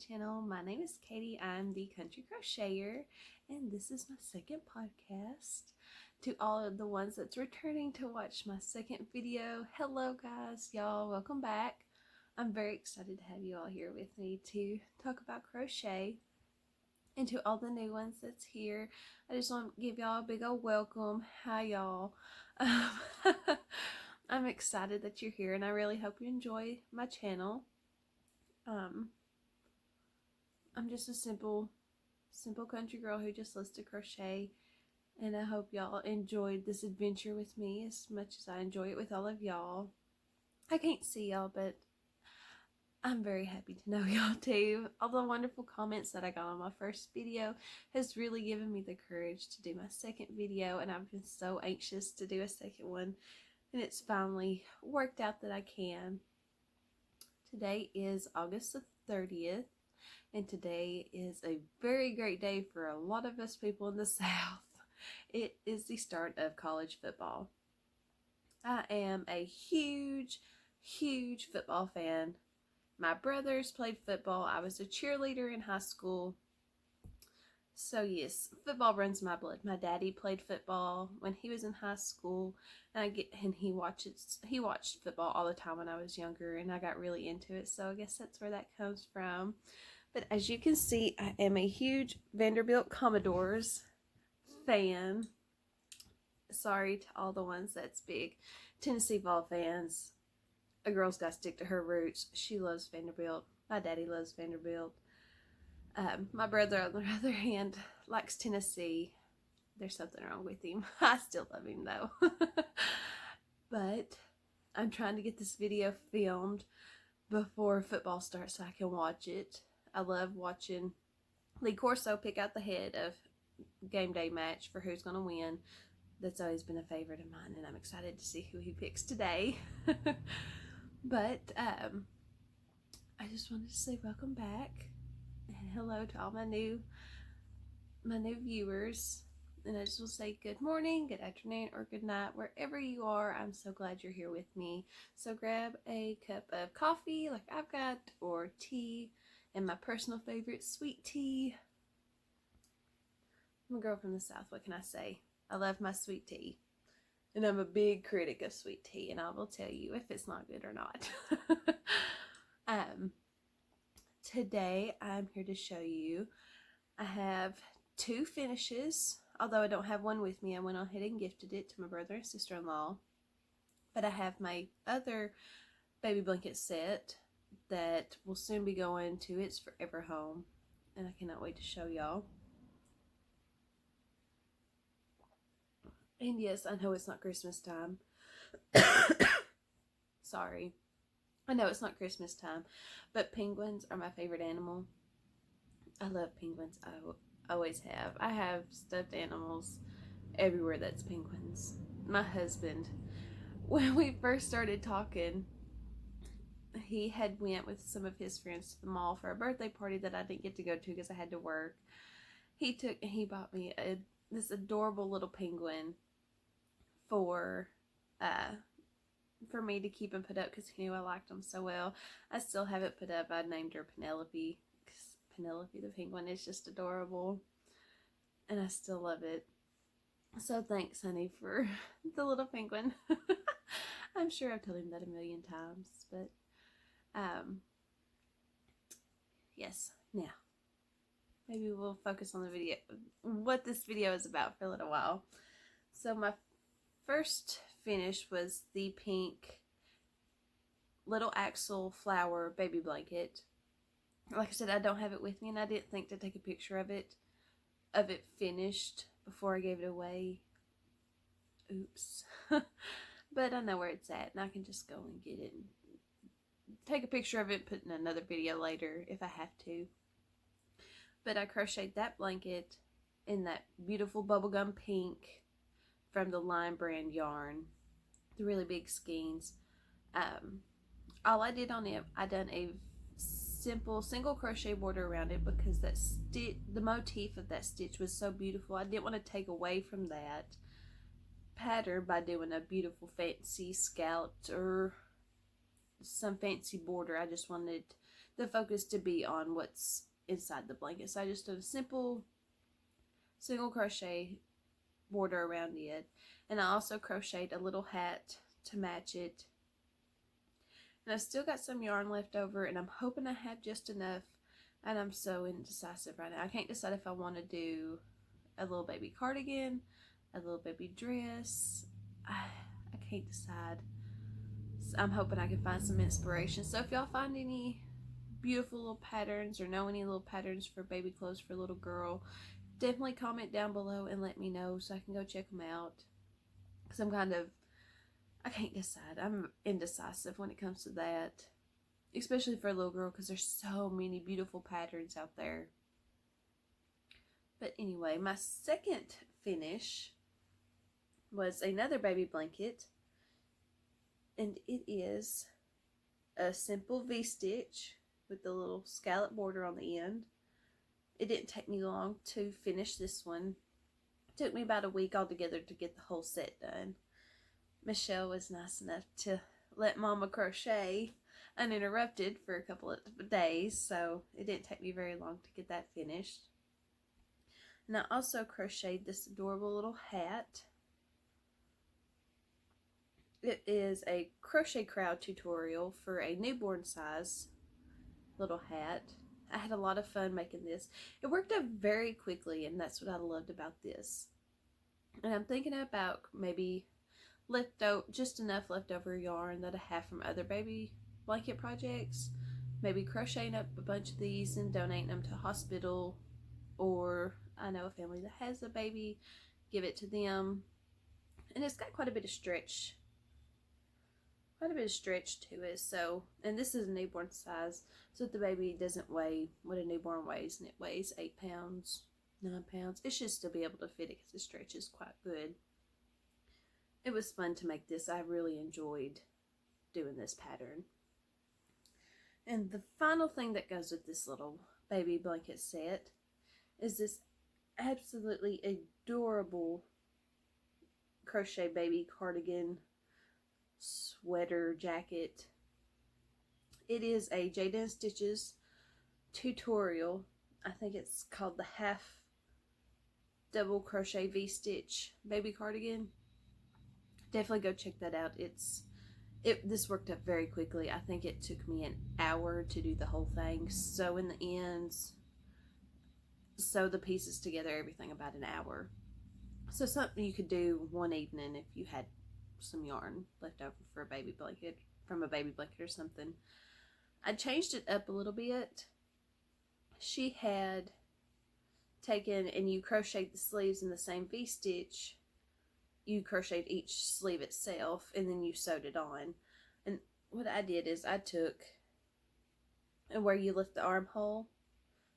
channel. My name is Katie. I'm the Country Crocheter, and this is my second podcast. To all of the ones that's returning to watch my second video, hello guys, y'all, welcome back. I'm very excited to have you all here with me to talk about crochet. And to all the new ones that's here, I just want to give y'all a big old welcome. Hi y'all. I'm excited that you're here, and I really hope you enjoy my channel. I'm just a simple country girl who just loves to crochet, and I hope y'all enjoyed this adventure with me as much as I enjoy it with all of y'all. I can't see y'all, but I'm very happy to know y'all too. All the wonderful comments that I got on my first video has really given me the courage to do my second video, and I've been so anxious to do a second one, and it's finally worked out that I can. Today is August the 30th, and today is a very great day for a lot of us people in the South. It is the start of college football. I am a huge football fan. My brothers played football. I was a cheerleader in high school. So yes, football runs my blood. My daddy played football when he was in high school, and he watched football all the time when I was younger, and I got really into it. So I guess that's where that comes from. But as you can see, I am a huge Vanderbilt Commodores fan. Sorry to all the ones that's big Tennessee Vol fans. A girl's got to stick to her roots. She loves Vanderbilt. My daddy loves Vanderbilt. My brother, on the other hand, likes Tennessee. There's something wrong with him. I still love him though. But I'm trying to get this video filmed before football starts so I can watch it. I love watching Lee Corso pick out the head of game day match for who's going to win. That's always been a favorite of mine, and I'm excited to see who he picks today. But I just wanted to say welcome back and hello to all my new viewers. And I just will say good morning, good afternoon, or good night wherever you are. I'm so glad you're here with me. So grab a cup of coffee like I've got, or tea, and my personal favorite, sweet tea. I'm a girl from the South, what can I say? I love my sweet tea. And I'm a big critic of sweet tea, and I will tell you if it's not good or not. Today I'm here to show you, I have two finishes, although I don't have one with me. I went ahead and gifted it to my brother and sister-in-law. But I have my other baby blanket set that will soon be going to its forever home, and I cannot wait to show y'all. And yes, I know it's not Christmas time. Sorry. I know it's not Christmas time, but penguins are my favorite animal. I love penguins. I always have. I have stuffed animals everywhere that's penguins. My husband, when we first started talking, he had went with some of his friends to the mall for a birthday party that I didn't get to go to because I had to work. He bought me this adorable little penguin for me to keep and put up because he knew I liked them so well. I still have it put up. I named her Penelope because Penelope the penguin is just adorable, and I still love it. So thanks, honey, for the little penguin. I'm sure I've told him that a million times, but yes. Now maybe we'll focus on the video, what this video is about, for a little while. So my first finish was the pink little axle flower baby blanket. Like I said, I don't have it with me, and I didn't think to take a picture of it finished before I gave it away. Oops. But I know where it's at, and I can just go and get it and take a picture of it, put in another video later if I have to. But I crocheted that blanket in that beautiful bubblegum pink from the Line brand yarn, the really big skeins. All I did on it, I done a simple single crochet border around it because that the motif of that stitch was so beautiful. I didn't want to take away from that pattern by doing a beautiful fancy scalloped or some fancy border. I just wanted the focus to be on what's inside the blanket. So I just did a simple single crochet border around it, and I also crocheted a little hat to match it. And I've still got some yarn left over, and I'm hoping I have just enough, and I'm so indecisive right now. I can't decide if I want to do a little baby cardigan, a little baby dress. I can't decide. So I'm hoping I can find some inspiration. So if y'all find any beautiful little patterns or know any little patterns for baby clothes for a little girl, definitely comment down below and let me know so I can go check them out. Because I can't decide. I'm indecisive when it comes to that, especially for a little girl, because there's so many beautiful patterns out there. But anyway, my second finish was another baby blanket, and it is a simple V-stitch with the little scallop border on the end. It didn't take me long to finish this one. It took me about a week altogether to get the whole set done. Michelle was nice enough to let Mama crochet uninterrupted for a couple of days, so it didn't take me very long to get that finished. And I also crocheted this adorable little hat. It is a crochet crowd tutorial for a newborn size little hat. I had a lot of fun making this. It worked out very quickly, and that's what I loved about this. And I'm thinking about maybe just enough leftover yarn that I have from other baby blanket projects. Maybe crocheting up a bunch of these and donating them to a hospital, or I know a family that has a baby, give it to them. And it's got quite a bit of stretch to it. So, and this is a newborn size, so the baby doesn't weigh what a newborn weighs, and it weighs 8 pounds, 9 pounds. It should still be able to fit it because the stretch is quite good. It was fun to make this. I really enjoyed doing this pattern. And the final thing that goes with this little baby blanket set is this absolutely adorable crochet baby cardigan sweater jacket. It is a Jaden Stitches tutorial. I think it's called the half double crochet V-stitch baby cardigan. Definitely go check that out. This worked up very quickly. I think it took me an hour to do the whole thing. Sew in the ends, sew the pieces together, everything about an hour. So something you could do one evening if you had some yarn left over for a baby blanket, from a baby blanket or something. I changed it up a little bit. She had taken, and you crocheted the sleeves in the same V-stitch. You crocheted each sleeve itself, and then you sewed it on. And what I did is I took, and where you lift the armhole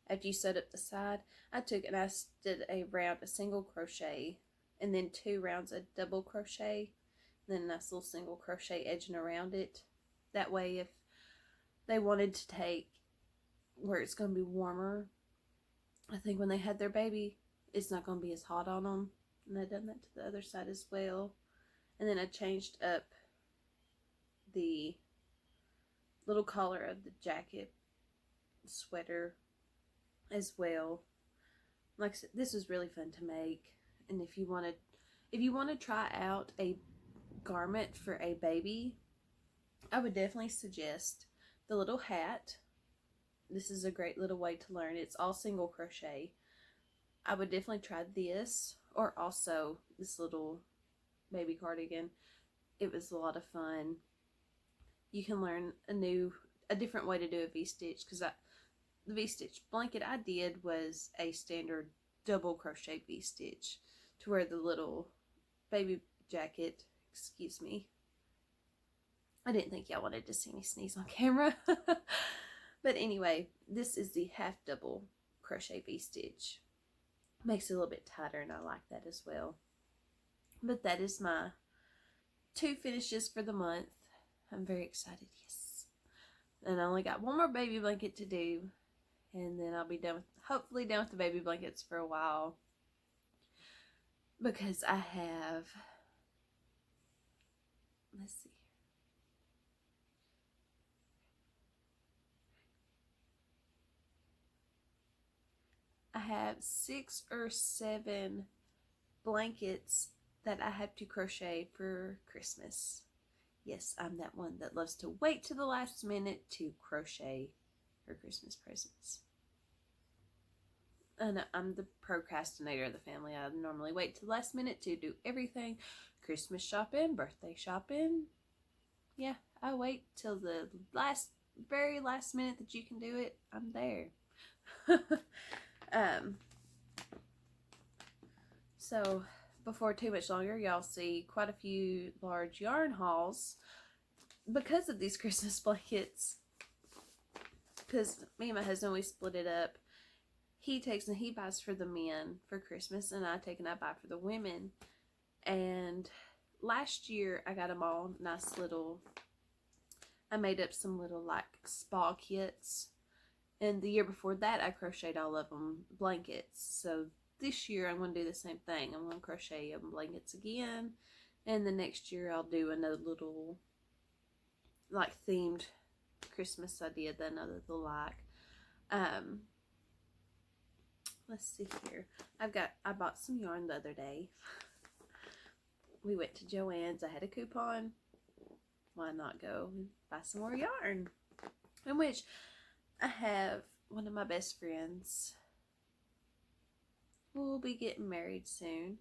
after you sewed up the side, I took and I did a single crochet, and then 2 rounds of double crochet, and then a nice little single crochet edging around it. That way, if they wanted to take where it's going to be warmer, I think when they had their baby, it's not going to be as hot on them. And I've done that to the other side as well. And then I changed up the little collar of the jacket sweater as well. Like I said, this was really fun to make. And if you want to try out a garment for a baby, I would definitely suggest the little hat. This is a great little way to learn. It's all single crochet. I would definitely try this, or also this little baby cardigan. It was a lot of fun. You can learn a different way to do a V-stitch, because the V-stitch blanket I did was a standard double crochet V-stitch, to where the little baby jacket, excuse me, I didn't think y'all wanted to see me sneeze on camera. But anyway, this is the half double crochet V-stitch. Makes it a little bit tighter, and I like that as well. But that is my 2 finishes for the month. I'm very excited, yes. And I only got one more baby blanket to do, and then I'll be hopefully done with the baby blankets for a while. Because I have, let's see, have 6 or 7 blankets that I have to crochet for Christmas. Yes, I'm that one that loves to wait to the last minute to crochet her Christmas presents. And I'm the procrastinator of the family. I normally wait to the last minute to do everything. Christmas shopping, birthday shopping. Yeah, I wait till the very last minute that you can do it. I'm there. So before too much longer, y'all see quite a few large yarn hauls because of these Christmas blankets. Because me and my husband, we split it up. He takes and he buys for the men for Christmas, and I take and I buy for the women. And last year I got them all nice little, I made up some little like spa kits. And the year before that I crocheted all of them blankets. So this year I'm going to do the same thing. I'm going to crochet them blankets again. And the next year I'll do another little like themed Christmas idea that another will like. Let's see here. I bought some yarn the other day. We went to Joann's. I had a coupon. Why not go and buy some more yarn? In which I have one of my best friends who will be getting married soon.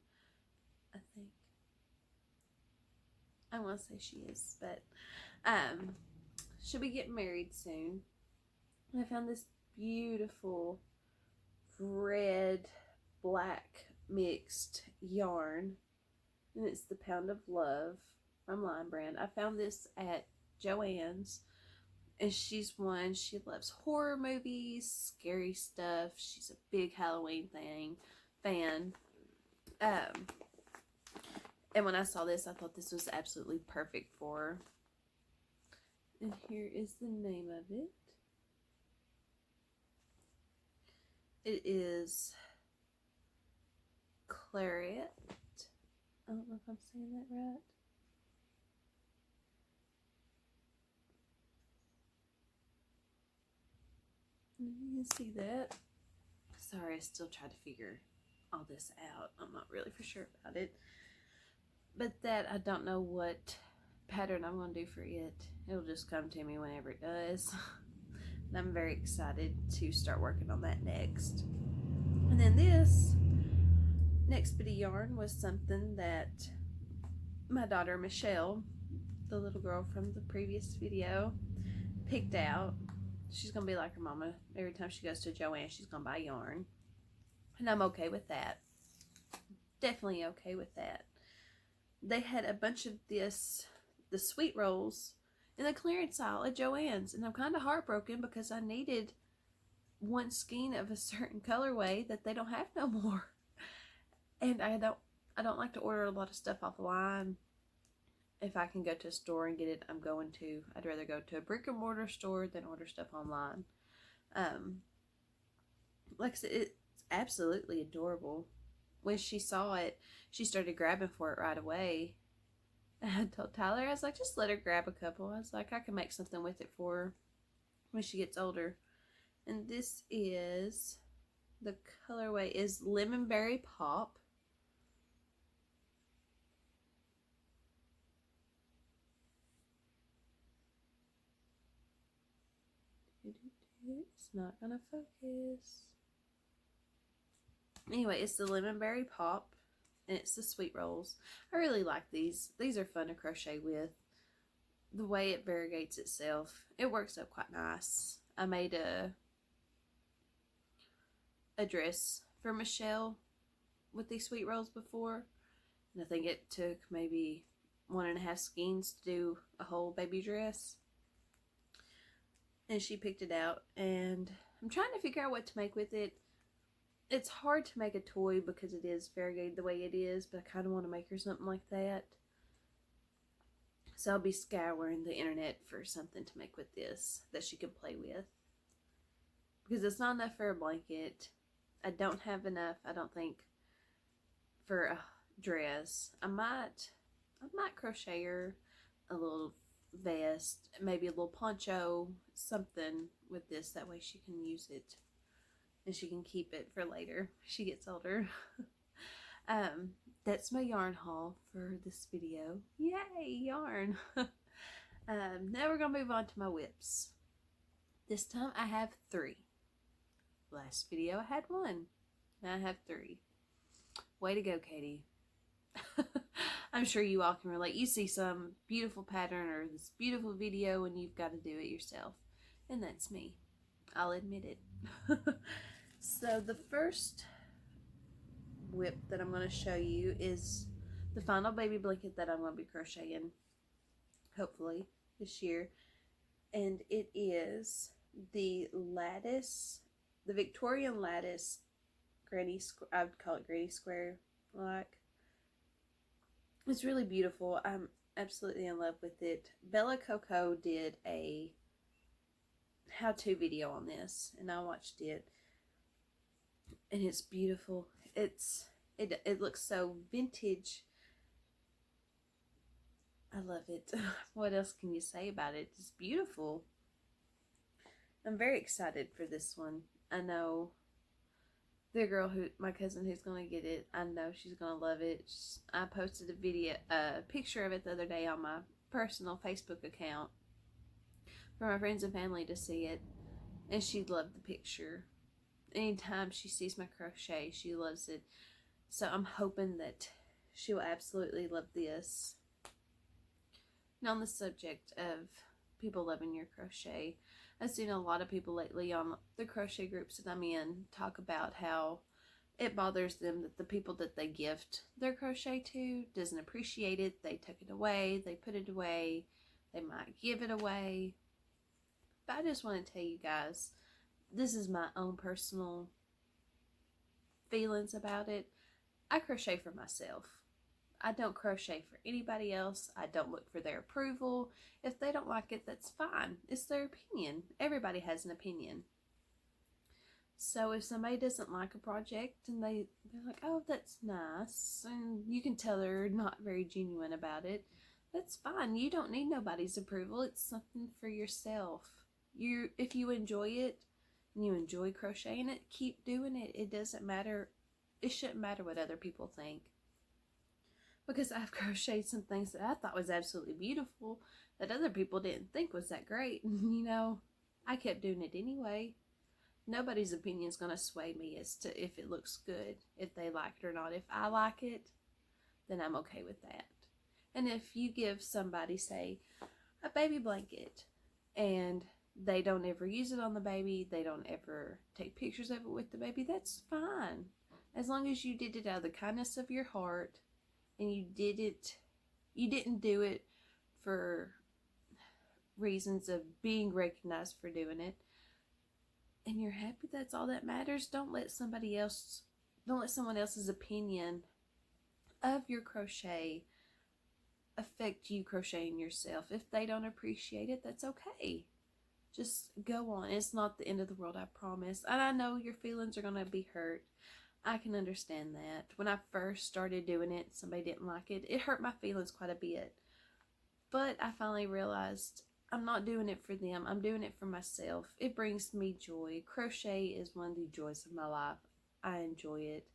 I think. I want to say she is, but she'll be getting married soon. And I found this beautiful red black mixed yarn, and it's the Pound of Love from Line Brand. I found this at Joann's, and she loves horror movies, scary stuff. She's a big Halloween fan. And when I saw this, I thought this was absolutely perfect for her. And here is the name of it. It is Claret. I don't know if I'm saying that right. You can see that. Sorry, I still try to figure all this out. I'm not really for sure about it. But that, I don't know what pattern I'm going to do for it. It'll just come to me whenever it does. And I'm very excited to start working on that next. And then this next bit of yarn was something that my daughter Michelle, the little girl from the previous video, picked out. She's going to be like her mama. Every time she goes to Joann, she's going to buy yarn. And I'm okay with that. Definitely okay with that. They had a bunch of the sweet rolls in the clearance aisle at Joann's, and I'm kind of heartbroken because I needed one skein of a certain colorway that they don't have no more. And I don't like to order a lot of stuff offline. If I can go to a store and get it, I'm going to. I'd rather go to a brick and mortar store than order stuff online. Like I said, it's absolutely adorable. When she saw it, she started grabbing for it right away. And I told Tyler, I was like, just let her grab a couple. I was like, I can make something with it for her when she gets older. And this is, the colorway is Lemon Berry Pop. It's not gonna focus. Anyway, it's the Lemon Berry Pop, and it's the sweet rolls. I really like these. These are fun to crochet with. The way it variegates itself, it works up quite nice. I made a dress for Michelle with these sweet rolls before, and I think it took maybe 1.5 skeins to do a whole baby dress. And she picked it out, and I'm trying to figure out what to make with it. It's hard to make a toy because it is variegated the way it is, but I kind of want to make her something like that. So I'll be scouring the internet for something to make with this that she can play with. Because it's not enough for a blanket. I don't have enough, I don't think, for a dress. I might crochet her a little vest, maybe a little poncho, something with this. That way she can use it and she can keep it for later. She gets older. That's my yarn haul for this video. Yay, yarn! Now we're gonna move on to my whips. This time I have 3. Last video I had 1. Now I have 3. Way to go, Katie. I'm sure you all can relate. You see some beautiful pattern or this beautiful video and you've got to do it yourself. And that's me. I'll admit it. So the first whip that I'm going to show you is the final baby blanket that I'm going to be crocheting, hopefully, this year. And it is the lattice, the Victorian lattice granny, I would call it granny square, like. It's really beautiful. I'm absolutely in love with it. Bella Coco did a how-to video on this, and I watched it, and it's beautiful. It looks so vintage. I love it. What else can you say about it? It's beautiful. I'm very excited for this one. I know the girl my cousin who's gonna get it, I know she's gonna love it. I posted a picture of it the other day on my personal Facebook account for my friends and family to see it, and she loved the picture. Anytime she sees my crochet, she loves it. So I'm hoping that she will absolutely love this. And on the subject of people loving your crochet, I've seen a lot of people lately on the crochet groups that I'm in talk about how it bothers them that the people that they gift their crochet to doesn't appreciate it. They took it away, they put it away, they might give it away. But I just want to tell you guys, this is my own personal feelings about it. I crochet for myself. I don't crochet for anybody else. I don't look for their approval. If they don't like it, that's fine. It's their opinion. Everybody has an opinion. So if somebody doesn't like a project and they're like, oh, that's nice, and you can tell they're not very genuine about it, that's fine. You don't need nobody's approval. It's something for yourself. If you enjoy it and you enjoy crocheting it, keep doing it. It doesn't matter. It shouldn't matter what other people think. Because I've crocheted some things that I thought was absolutely beautiful that other people didn't think was that great. You know, I kept doing it anyway. Nobody's opinion is going to sway me as to if it looks good, if they like it or not. If I like it, then I'm okay with that. And if you give somebody, say, a baby blanket, and they don't ever use it on the baby, they don't ever take pictures of it with the baby, that's fine. As long as you did it out of the kindness of your heart, and you didn't do it for reasons of being recognized for doing it, and you're happy, that's all that matters. Don't let someone else's opinion of your crochet affect you crocheting yourself. If they don't appreciate it, that's okay. Just go on. It's not the end of the world, I promise. And I know your feelings are going to be hurt. I can understand that. When I first started doing it, somebody didn't like it. It hurt my feelings quite a bit. But I finally realized I'm not doing it for them. I'm doing it for myself. It brings me joy. Crochet is one of the joys of my life. I enjoy it.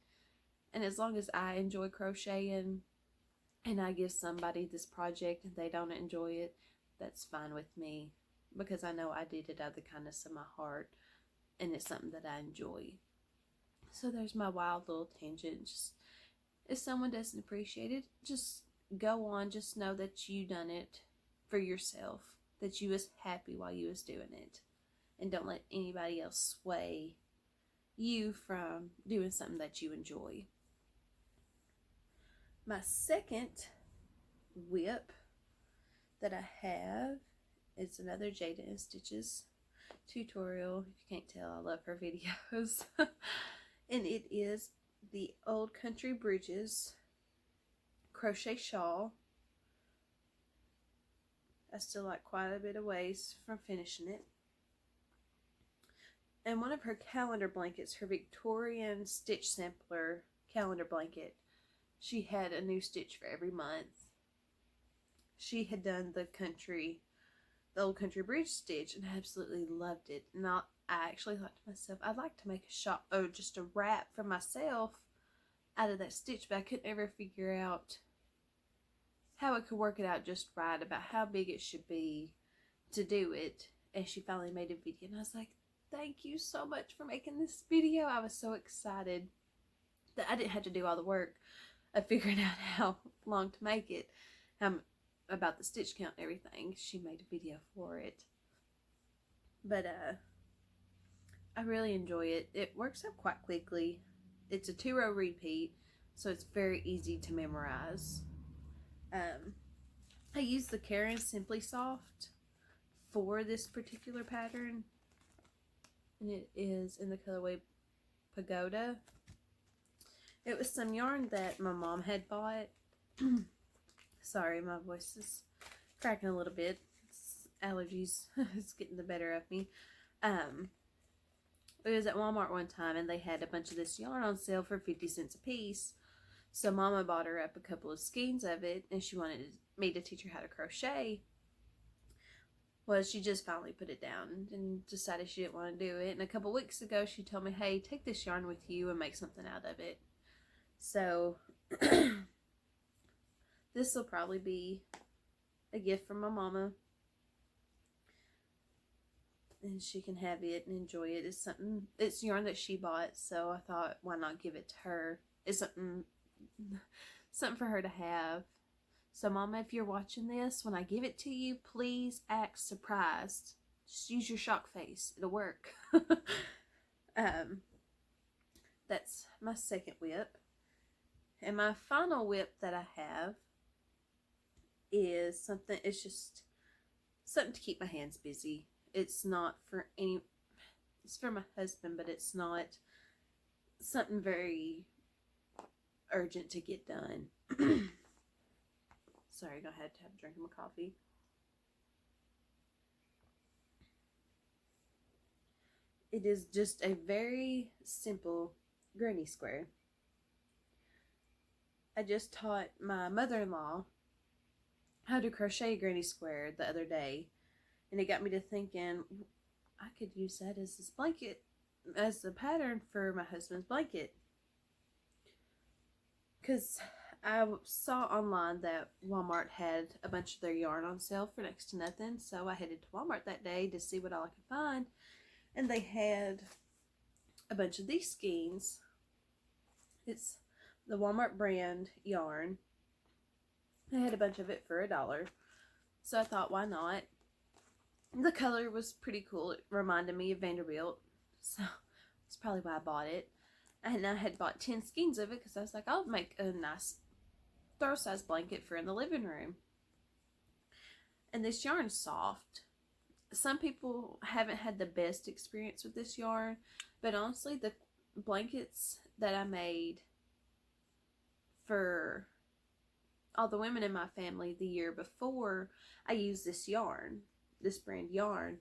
And as long as I enjoy crocheting and I give somebody this project and they don't enjoy it, that's fine with me. Because I know I did it out of the kindness of my heart. And it's something that I enjoy. So there's my wild little tangent. Just, if someone doesn't appreciate it, just go on. Just know that you done it for yourself. That you was happy while you was doing it. And don't let anybody else sway you from doing something that you enjoy. My second whip that I have is another Jada and Stitches tutorial. If you can't tell, I love her videos. And it is the Old Country Bridges crochet shawl. I still like quite a bit of ways from finishing it. And one of her calendar blankets, her Victorian stitch sampler calendar blanket, she had a new stitch for every month. She had done the country the old country bridge stitch and I absolutely loved it. And I actually thought to myself, I'd like to make a shop, or just a wrap for myself out of that stitch, but I couldn't ever figure out how I could work it out just right about how big it should be to do it. And she finally made a video and I was like, thank you so much for making this video. I was so excited that I didn't have to do all the work of figuring out how long to make it, about the stitch count and everything. She made a video for it. But I really enjoy it. It works up quite quickly. It's a 2-row repeat, so it's very easy to memorize. I use the Karen Simply Soft for this particular pattern, and it is in the colorway Pagoda. It was some yarn that my mom had bought. Sorry, my voice is cracking a little bit. It's allergies. It's getting the better of me. It was at Walmart one time and they had a bunch of this yarn on sale for 50 cents a piece. So Mama bought her up a couple of skeins of it and she wanted me to teach her how to crochet. Well, she just finally put it down and decided she didn't want to do it. And a couple weeks ago she told me, hey, take this yarn with you and make something out of it. So this will probably be a gift from my mama. And she can have it and enjoy it. It's yarn that she bought, so I thought, why not give it to her? It's something for her to have. So Mama, if you're watching this, when I give it to you, please act surprised. Just use your shock face. It'll work. That's my second whip. And my final whip that I have is something, it's just something to keep my hands busy. It's not for it's for my husband, but it's not something very urgent to get done. Sorry, I had to have a drink of my coffee. It is just a very simple granny square. I just taught my mother-in-law how to crochet a granny square the other day. And it got me to thinking, I could use that as this blanket, as the pattern for my husband's blanket. Because I saw online that Walmart had a bunch of their yarn on sale for next to nothing. So I headed to Walmart that day to see what all I could find. And they had a bunch of these skeins. It's the Walmart brand yarn. They had a bunch of it for $1. So I thought, why not? The color was pretty cool. It reminded me of Vanderbilt. So that's probably why I bought it. And I had bought 10 skeins of it because I was like, I'll make a nice throw size blanket for in the living room. And this yarn's soft. Some people haven't had the best experience with this yarn. But honestly, the blankets that I made for all the women in my family the year before, I used this yarn. This brand yarn,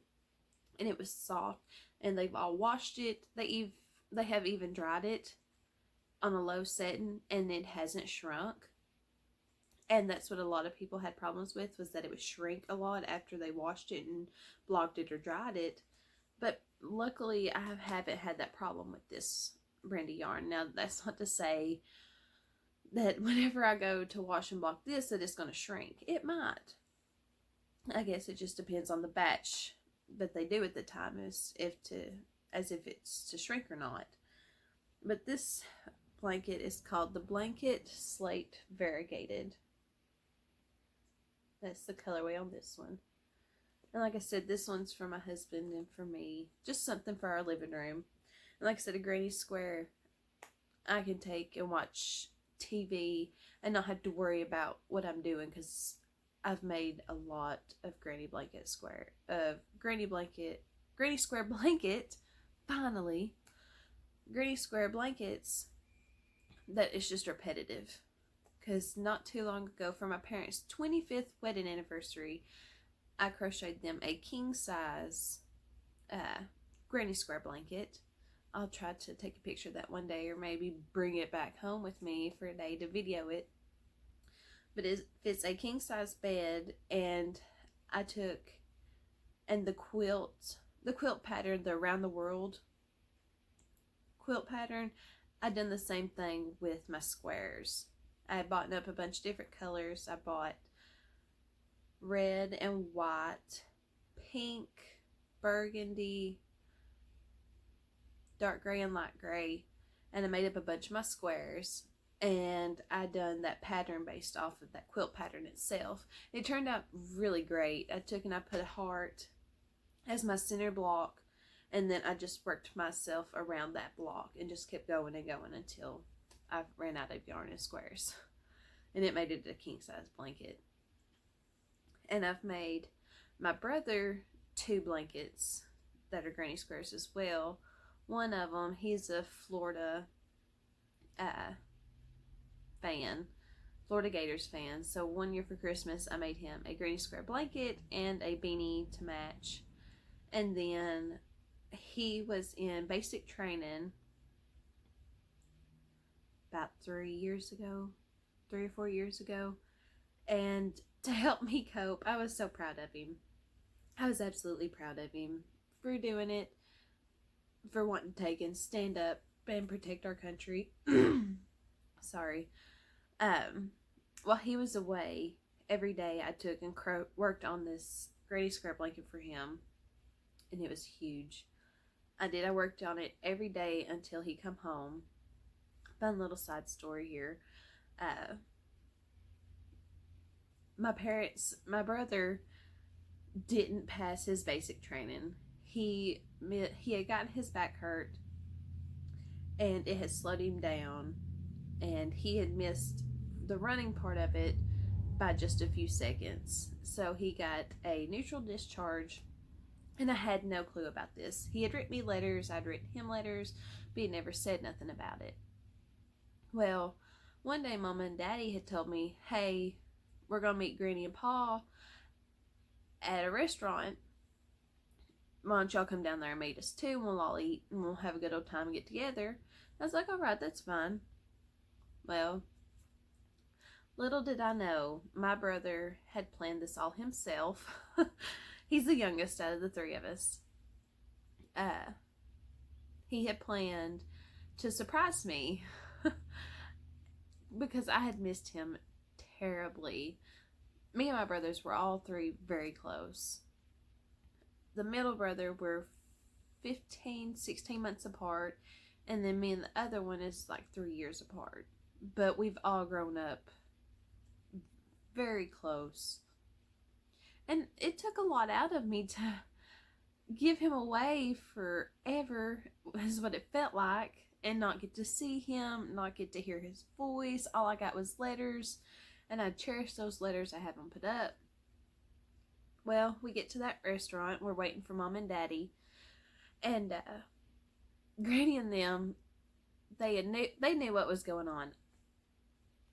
and it was soft, and they've all washed it. They have even dried it on a low setting, and it hasn't shrunk. And that's what a lot of people had problems with, was that it would shrink a lot after they washed it and blocked it or dried it. But luckily I haven't had that problem with this brand of yarn. Now that's not to say that whenever I go to wash and block this that it's going to shrink. It might. I guess it just depends on the batch that they do at the time as if it's to shrink or not. But this blanket is called the Blanket Slate Variegated. That's the colorway on this one. And like I said, this one's for my husband and for me. Just something for our living room. And like I said, a granny square I can take and watch TV and not have to worry about what I'm doing, because I've made a lot of granny square blanket, finally, granny square blankets that is just repetitive. Because not too long ago, for my parents' 25th wedding anniversary, I crocheted them a king size granny square blanket. I'll try to take a picture of that one day, or maybe bring it back home with me for a day to video it. But it's a king size bed, and I took And the quilt pattern, the around the world quilt pattern, I done the same thing with my squares. I had bought up a bunch of different colors. I bought red and white, pink, burgundy, dark gray and light gray, and I made up a bunch of my squares, and I done that pattern based off of that quilt pattern itself. It turned out really great. I took and I put a heart as my center block, and then I just worked myself around that block and just kept going and going until I ran out of yarn and squares, and it made it a king size blanket. And I've made my brother 2 blankets that are granny squares as well. One of them, he's a Florida fan, Florida Gators fan. So one year for Christmas, I made him a granny square blanket and a beanie to match. And then he was in basic training about 3 or 4 years ago. And to help me cope, I was so proud of him. I was absolutely proud of him for doing it, for wanting to take and stand up and protect our country. Sorry. While he was away, every day I took and worked on this granny square blanket for him, and it was huge. I worked on it every day until he come home. Fun little side story here. My brother didn't pass his basic training. He had gotten his back hurt, and it had slowed him down, and he had missed the running part of it by just a few seconds. So he got a neutral discharge, and I had no clue about this. He had written me letters, I'd written him letters, but he never said nothing about it. Well, one day Mama and Daddy had told me, hey, we're going to meet Granny and Pa at a restaurant. Why don't y'all come down there and meet us too, and we'll all eat, and we'll have a good old time and get together. I was like, alright, that's fine. Well, little did I know, my brother had planned this all himself. He's the youngest out of the 3 of us. He had planned to surprise me because I had missed him terribly. Me and my brothers were all 3 very close. The middle brother were 16 months apart, and then me and the other one is like 3 years apart. But we've all grown up very close. And it took a lot out of me to give him away forever, is what it felt like, and not get to see him, not get to hear his voice. All I got was letters, and I cherished those letters. I have them put up. Well, we get to that restaurant. We're waiting for Mom and Daddy, and Granny and them, they knew what was going on.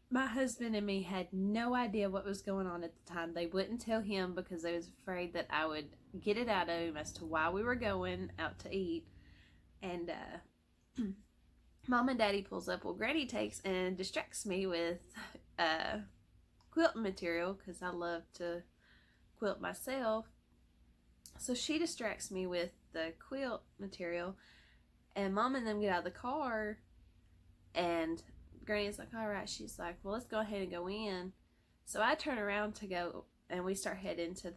My husband and me had no idea what was going on at the time. They wouldn't tell him because they was afraid that I would get it out of him as to why we were going out to eat. And Mom and Daddy pulls up. Well, Granny takes and distracts me with quilting material because I love to quilt myself. So she distracts me with the quilt material, and Mom and them get out of the car, and Granny's like, all right. She's like, well, let's go ahead and go in. So I turn around to go, and we start heading to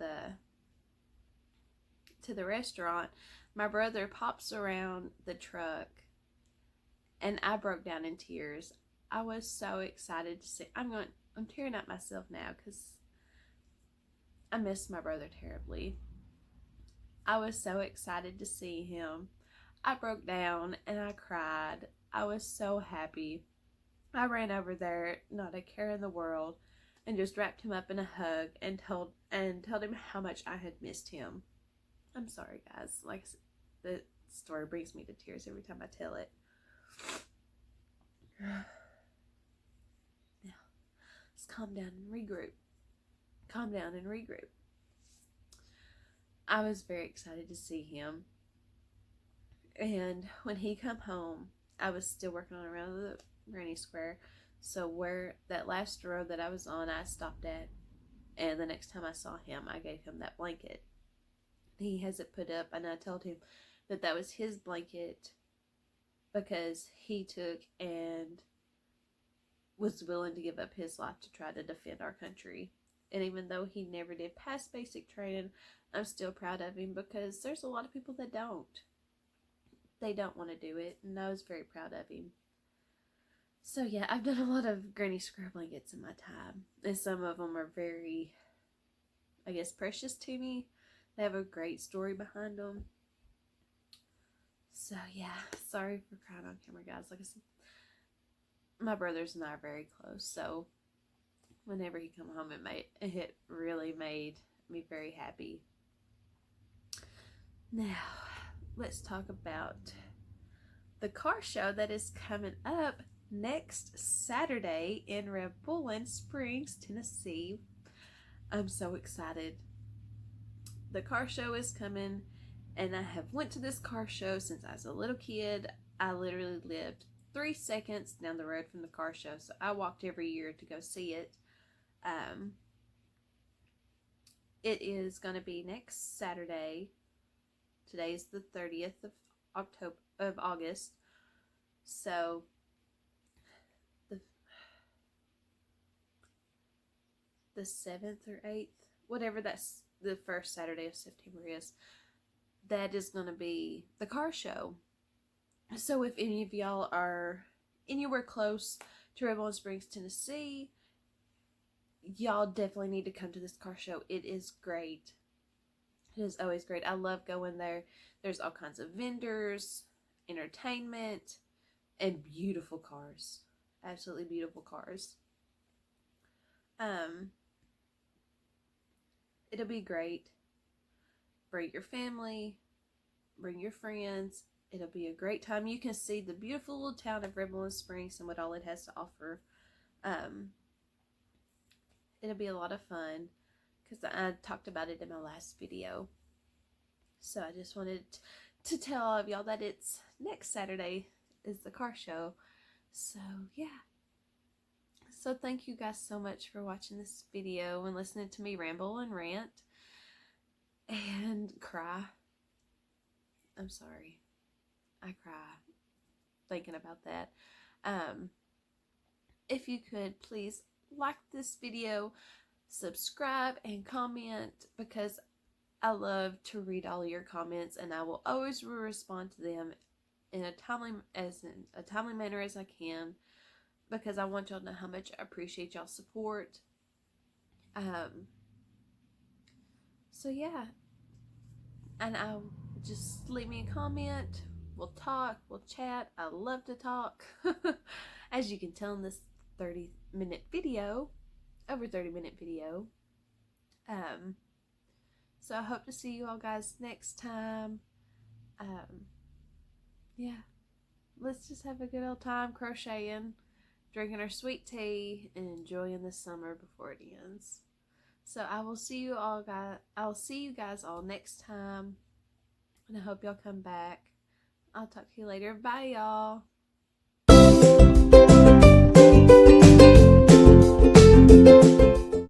the restaurant. My brother pops around the truck, and I broke down in tears. I was so excited to see. I'm tearing up myself now because I miss my brother terribly. I was so excited to see him. I broke down and I cried. I was so happy. I ran over there, not a care in the world, and just wrapped him up in a hug and told him how much I had missed him. I'm sorry, guys. Like, the story brings me to tears every time I tell it. Now, let's calm down and regroup. Calm down and regroup. I was very excited to see him. And when he come home, I was still working on around the granny square. So where that last row that I was on, I stopped at. And the next time I saw him, I gave him that blanket he has it put up, and I told him that that was his blanket because he took and was willing to give up his life to try to defend our country. And even though he never did pass basic training, I'm still proud of him because there's a lot of people that don't. They don't want to do it, and I was very proud of him. So yeah, I've done a lot of granny square blankets in my time, and some of them are very, I guess, precious to me. They have a great story behind them. So yeah, sorry for crying on camera, guys. Like I said, my brothers and I are very close, so whenever he come home, it really made me very happy. Now, let's talk about the car show that is coming up next Saturday in Rebellion Springs, Tennessee. I'm so excited. The car show is coming, and I have went to this car show since I was a little kid. I literally lived 3 seconds down the road from the car show, so I walked every year to go see it. It is going to be next Saturday. Today's the 30th of August. So the 7th or 8th, whatever that's the first Saturday of September is, that is going to be the car show. So if any of y'all are anywhere close to Rebellion Springs, Tennessee, y'all definitely need to come to this car show. It is great. It is always great. I love going there. There's all kinds of vendors, entertainment, and beautiful cars. Absolutely beautiful cars. It'll be great. Bring your family, bring your friends. It'll be a great time. You can see the beautiful little town of Rebellion Springs and what all it has to offer. It'll be a lot of fun because I talked about it in my last video. So I just wanted to tell all of y'all that it's next Saturday is the car show. So yeah. So thank you guys so much for watching this video and listening to me ramble and rant and cry. I'm sorry. I cry thinking about that. If you could please like this video, subscribe, and comment, because I love to read all your comments, and I will always respond to them in a timely manner as I can, because I want y'all to know how much I appreciate y'all's support. So yeah, and I'll just leave me a comment. We'll talk, we'll chat. I love to talk. As you can tell in this 30-minute video, over 30-minute video. So I hope to see you all guys next time. Yeah, let's just have a good old time crocheting, drinking our sweet tea, and enjoying the summer before it ends. So I'll see you guys all next time, and I hope y'all come back. I'll talk to you later. Bye, y'all.